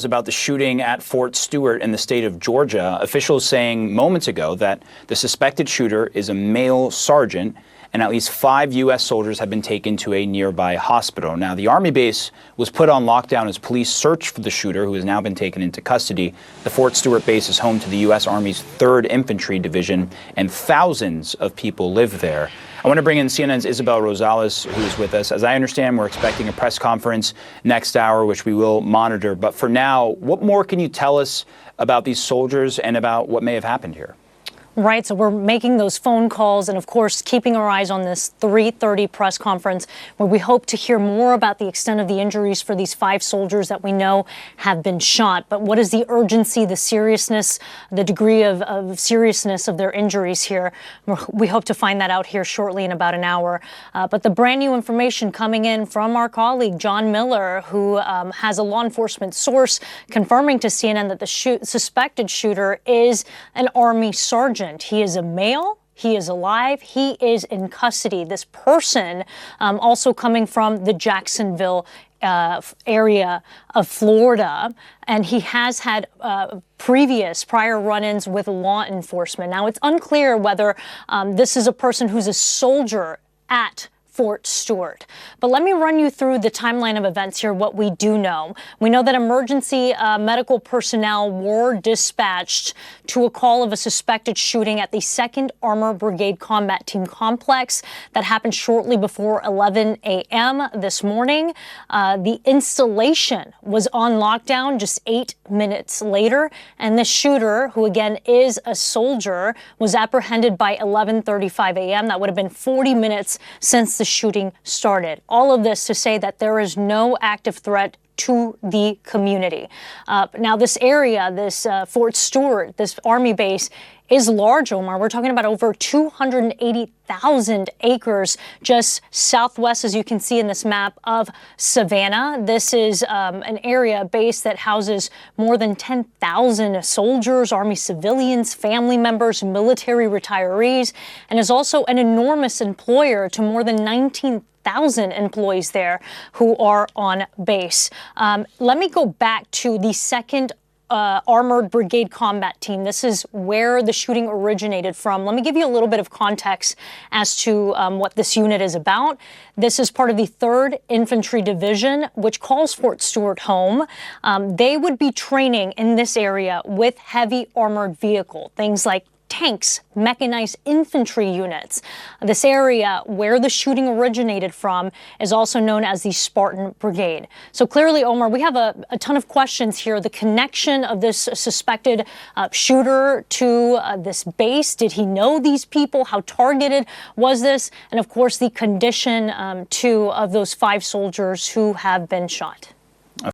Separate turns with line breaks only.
About the shooting at Fort Stewart in the state of Georgia. Officials saying moments ago that the suspected shooter is a male sergeant, and at least 5 U.S. soldiers have been taken to a nearby hospital. Now, the Army base was put on lockdown as police search for the shooter, who has now been taken into custody. The Fort Stewart base is home to the U.S. Army's 3rd Infantry Division, and thousands of people live there. I want to bring in CNN's Isabel Rosales, who is with us. As I understand, we're expecting a press conference next hour, which we will monitor. But for now, what more can you tell us about these soldiers and about what may have happened here?
Right, so we're making those phone calls and, of course, keeping our eyes on this 3:30 press conference where we hope to hear more about the extent of the injuries for these 5 soldiers that we know have been shot. But what is the urgency, the seriousness, the degree of seriousness of their injuries here? We hope to find that out here shortly in about an hour. But the brand new information coming in from our colleague, John Miller, who has a law enforcement source confirming to CNN that the suspected shooter is an Army sergeant. He is a male. He is alive. He is in custody. This person also coming from the Jacksonville area of Florida, and he has had prior run-ins with law enforcement. Now, it's unclear whether this is a person who's a soldier at Fort Stewart. But let me run you through the timeline of events here, what we do know. We know that emergency medical personnel were dispatched to a call of a suspected shooting at the 2nd Armored Brigade Combat Team Complex. That happened shortly before 11 a.m. this morning. The installation was on lockdown just 8 minutes later, and the shooter, who again is a soldier, was apprehended by 11:35 a.m. That would have been 40 minutes since the shooting started. All of this to say that there is no active threat to the community. Now, this area, this Fort Stewart, this Army base, is large, Omar. We're talking about over 280,000 acres just southwest, as you can see in this map, of Savannah. This is an area base that houses more than 10,000 soldiers, Army civilians, family members, military retirees, and is also an enormous employer to more than 19,000 employees there who are on base. Let me go back to the 2nd Armored Brigade Combat Team. This is where the shooting originated from. Let me give you a little bit of context as to what this unit is about. This is part of the 3rd Infantry Division, which calls Fort Stewart home. They would be training in this area with heavy armored vehicle, things like tanks, mechanized infantry units. This area where the shooting originated from is also known as the Spartan Brigade. So clearly, Omar, we have a ton of questions here. The connection of this suspected shooter to this base. Did he know these people? How targeted was this? And of course, the condition, too, of those 5 soldiers who have been shot.